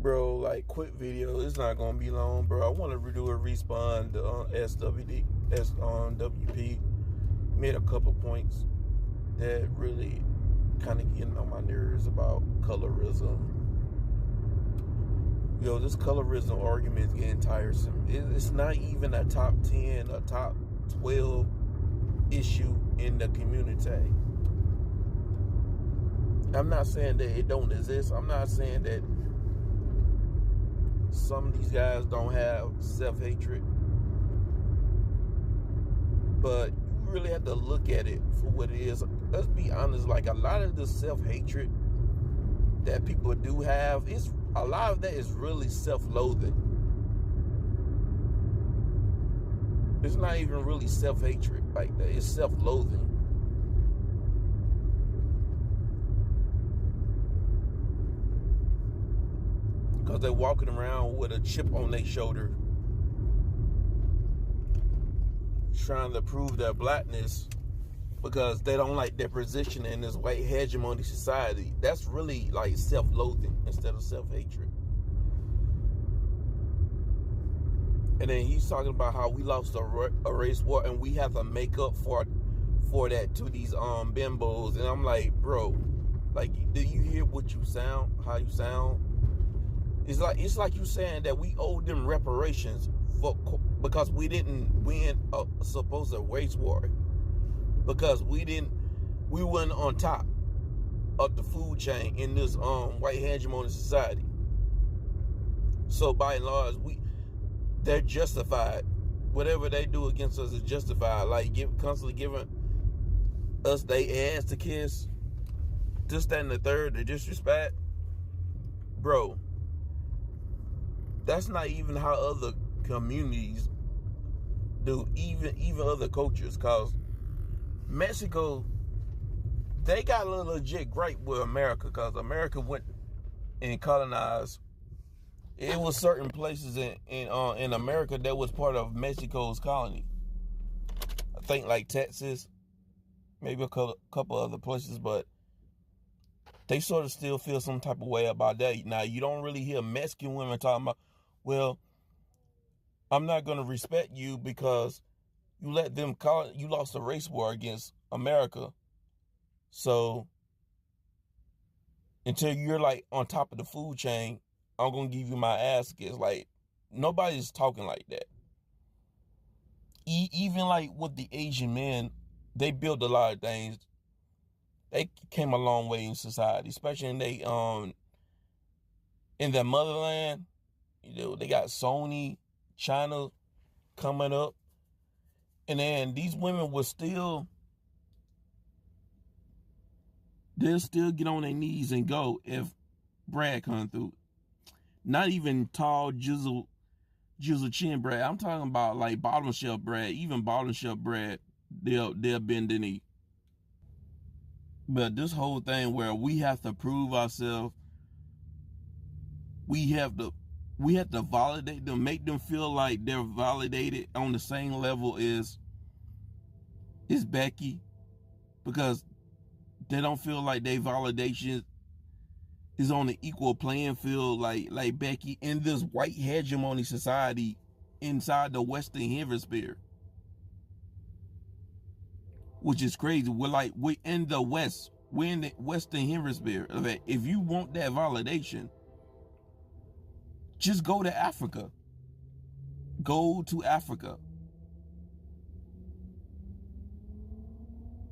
Bro, like, quick video. It's not gonna be long, bro. I want to do a respawn to SWP. Made a couple points that really kind of getting on my nerves about colorism. Yo, this colorism argument is getting tiresome. It's not even a top 10, a top 12 issue in the community. I'm not saying that it don't exist. I'm not saying that some of these guys don't have self-hatred. But you really have to look at it for what it is. Let's be honest, like a lot of the self-hatred that people do have, a lot of that is really self-loathing. It's not even really self-hatred like that. It's self-loathing. Because they're walking around with a chip on their shoulder, trying to prove their blackness because they don't like their position in this white hegemony society. That's really like self-loathing instead of self-hatred. And then he's talking about how we lost a race war and we have to make up for that to these bimbos. And I'm like, bro, like, do you hear what you sound, how you sound? It's like you saying that we owe them reparations because we didn't win a supposed race war, because we weren't on top of the food chain in this white hegemony society. So by and large, they're justified. Whatever they do against us is justified. Like constantly giving us they ass to kiss, this, that, and the third, the disrespect, bro. That's not even how other communities do, even other cultures. Cause Mexico, they got a legit gripe with America, cause America went and colonized. It was certain places in America that was part of Mexico's colony. I think like Texas, maybe a couple other places, but they sort of still feel some type of way about that. Now, you don't really hear Mexican women talking about, well, I'm not going to respect you because you let them you lost a race war against America. So until you're like on top of the food chain, I'm going to give you my ass kiss. Like, nobody's talking like that. Even like with the Asian men, they built a lot of things. They came a long way in society, especially in their motherland. You know, they got Sony, China coming up. And then these women will they'll still get on their knees and go if Brad comes through. Not even tall, jizzle chin Brad. I'm talking about like bottom shelf Brad. Even bottom shelf Brad, they'll bend the knee. But this whole thing where we have to prove ourselves, we have to validate them, make them feel like they're validated on the same level as Becky, because they don't feel like their validation is on the equal playing field like Becky in this white hegemony society inside the Western Hemisphere, which is crazy. We're in the West. We're in the Western Hemisphere. If you want that validation, just go to Africa. Go to Africa.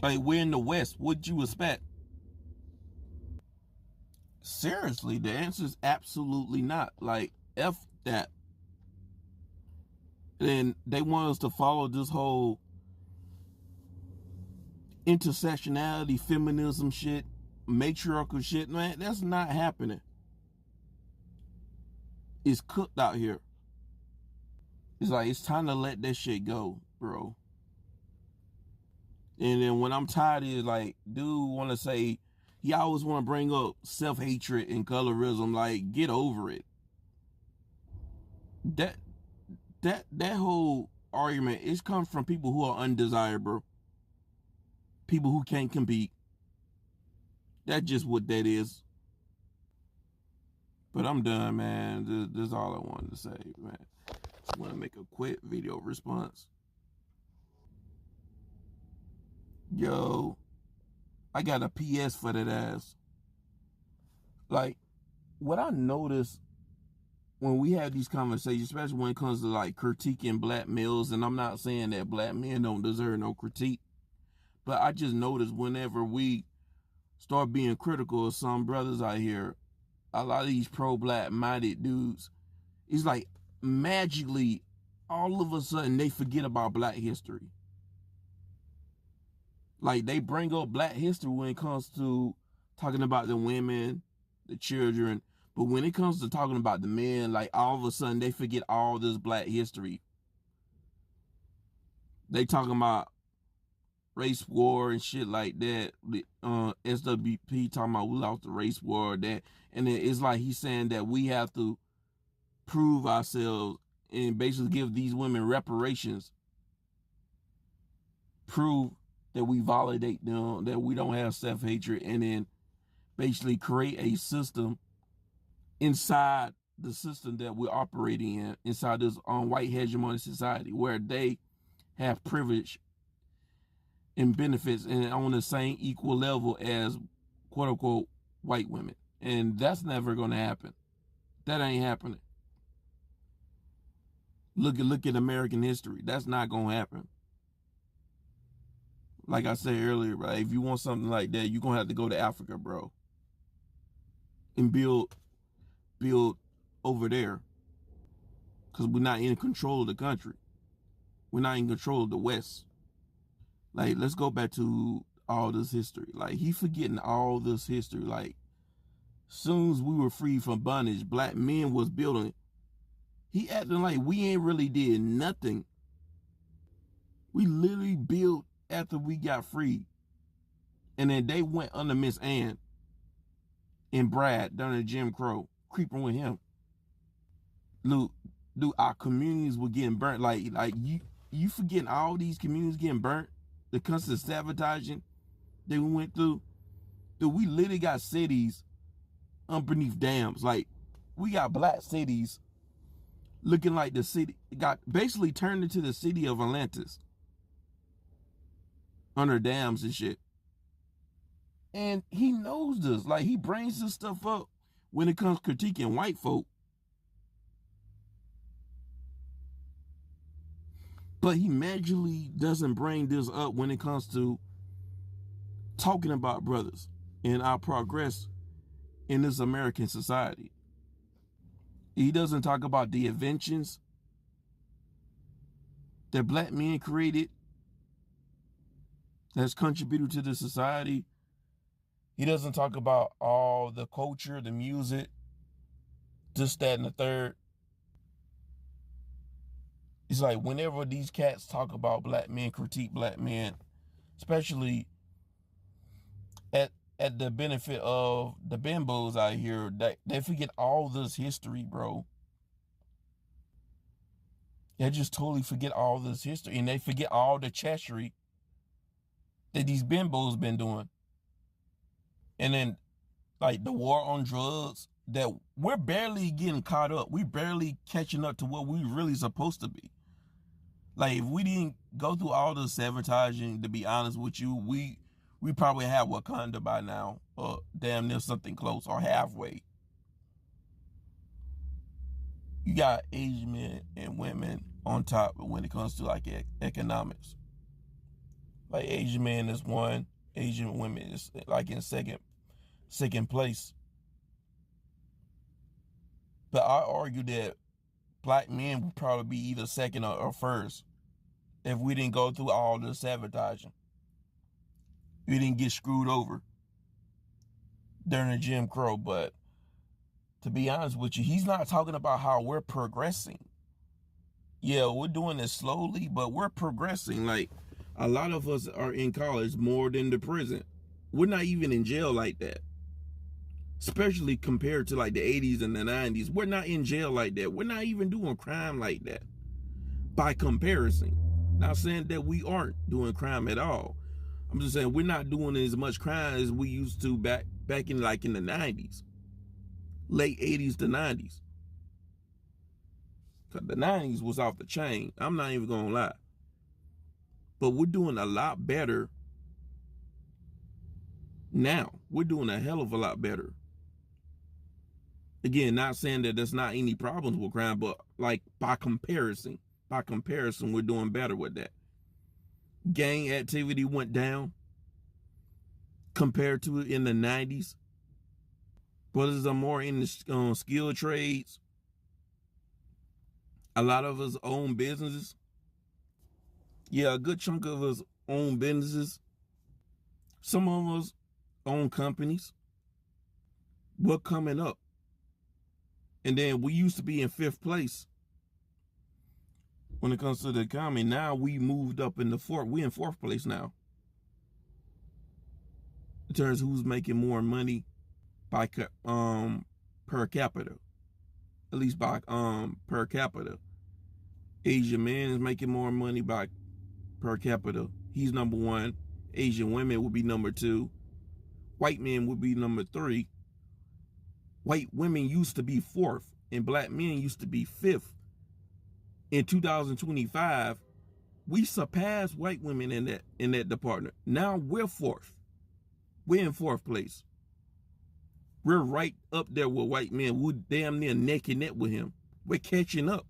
Like, we're in the West. What'd you expect? Seriously, the answer is absolutely not. Like, F that. And they want us to follow this whole intersectionality, feminism shit, matriarchal shit. Man, that's not happening. It's cooked out here. It's like, it's time to let that shit go, bro. And then when I'm tired is like, dude want to say, he always want to bring up self-hatred and colorism. Like, get over it. That whole argument, it's come from people who are undesirable. People who can't compete. That's just what that is. But I'm done, man. This is all I wanted to say, man. Just want to make a quick video response. Yo, I got a PS for that ass. Like, what I noticed when we have these conversations, especially when it comes to like critiquing black males, and I'm not saying that black men don't deserve no critique, but I just noticed whenever we start being critical of some brothers out here, a lot of these pro-black minded dudes, it's like magically all of a sudden they forget about black history. Like, they bring up black history when it comes to talking about the women, the children, but when it comes to talking about the men, like all of a sudden they forget all this black history. They talking about race war and shit like that. SWP talking about we lost the race war, that, and then it's like he's saying that we have to prove ourselves and basically give these women reparations, prove that we validate them, that we don't have self-hatred, and then basically create a system inside the system that we're operating in, inside this white hegemonic society, where they have privilege and benefits and on the same equal level as quote unquote white women. And that's never going to happen. That ain't happening. Look at American history. That's not going to happen. Like I said earlier, right? If you want something like that, you're going to have to go to Africa, bro, and build over there, because we're not in control of the country. We're not in control of the West. Like, let's go back to all this history. Like, he forgetting all this history. Like, soon as we were free from bondage, black men was building. He acting like we ain't really did nothing. We literally built after we got free. And then they went under Miss Ann and Brad during the Jim Crow, creeping with him. Look, dude, our communities were getting burnt. Like you forgetting all these communities getting burnt? The constant sabotaging that we went through. Dude, we literally got cities underneath dams. Like, we got black cities looking like the city got basically turned into the city of Atlantis under dams and shit. And he knows this. Like, he brings this stuff up when it comes critiquing white folk. But he magically doesn't bring this up when it comes to talking about brothers and our progress in this American society. He doesn't talk about the inventions that black men created that's contributed to the society. He doesn't talk about all the culture, the music, this, that, and the third. It's like whenever these cats talk about black men, critique black men, especially at the benefit of the bimbos out here, they forget all this history, bro. They just totally forget all this history, and they forget all the treachery that these bimbos been doing. And then, like, the war on drugs, that we're barely getting caught up. We barely catching up to what we really supposed to be. Like, if we didn't go through all the sabotaging, to be honest with you, we probably have Wakanda by now, or damn near something close, or halfway. You got Asian men and women on top when it comes to like economics. Like, Asian men is one, Asian women is like in second place. But I argue that black men would probably be either second or first if we didn't go through all the sabotaging. We didn't get screwed over during the Jim Crow. But to be honest with you, he's not talking about how we're progressing. Yeah, we're doing it slowly, but we're progressing. Like, a lot of us are in college more than the prison. We're not even in jail like that. Especially compared to like the 80s and the 90s. We're not in jail like that. We're not even doing crime like that. By comparison. Not saying that we aren't doing crime at all. I'm just saying we're not doing as much crime as we used to back in like in the 90s. late 80s to 90s. Because the 90s was off the chain. I'm not even going to lie. But we're doing a lot better now. We're doing a hell of a lot better. Again, not saying that there's not any problems with crime, but like by comparison, we're doing better with that. Gang activity went down compared to it in the 90s. Brothers are more in the skilled trades. A lot of us own businesses. Yeah, a good chunk of us own businesses. Some of us own companies. We're coming up. And then we used to be in 5th place when it comes to the economy. Now we moved up in the 4th. We're in 4th place now. In terms of who's making more money by per capita. At least by per capita. Asian man is making more money by per capita. He's number 1. Asian women would be number 2. White men would be number 3. White women used to be 4th, and black men used to be 5th. In 2025, we surpassed white women in that department. Now we're 4th. We're in 4th place. We're right up there with white men. We're damn near neck and neck with him. We're catching up.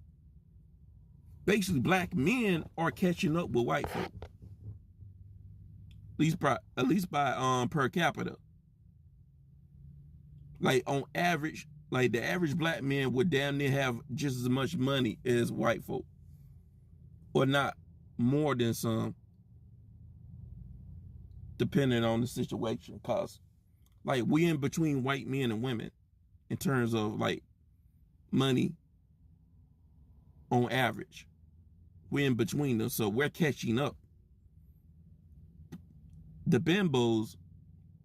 Basically, black men are catching up with white folk. At least by per capita. Like on average, like the average black man would damn near have just as much money as white folk. Or not more than some. Depending on the situation. Cause like we in between white men and women in terms of like money on average. We're in between them, so we're catching up. The bimbos,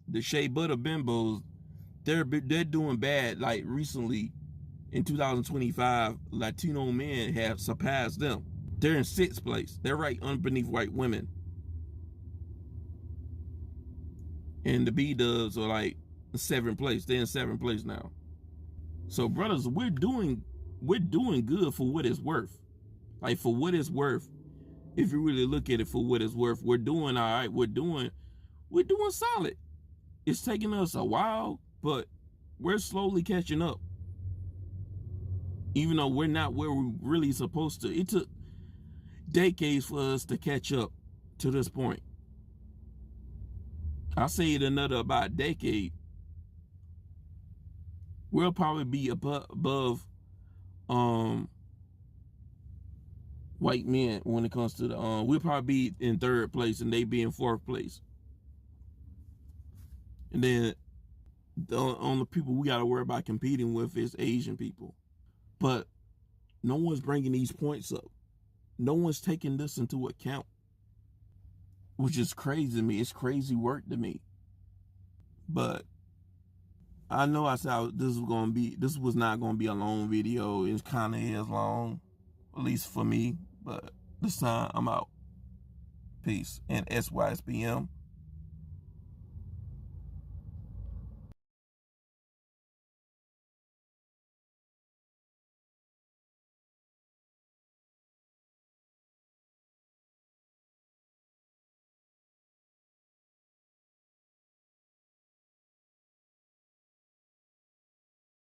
the shea butter bimbos, they're doing bad. Like recently, in 2025, Latino men have surpassed them. They're in 6th place. They're right underneath white women. And the B-dubs are like 7th place. They're in 7th place now. So brothers, we're doing good for what it's worth. Like for what it's worth. If you really look at it for what it's worth, we're doing all right. We're doing solid. It's taking us a while, but we're slowly catching up. Even though we're not where we're really supposed to. It took decades for us to catch up to this point. I'll say it another about decade. We'll probably be above white men when it comes to the we'll probably be in 3rd place and they be in 4th place. And then the only people we got to worry about competing with is Asian people. But no one's bringing these points up. No one's taking this into account, which is crazy to me. It's crazy work to me. But I know I said this was not going to be a long video. It kind of is long, at least for me. But this time I'm out. Peace. And SYSBM.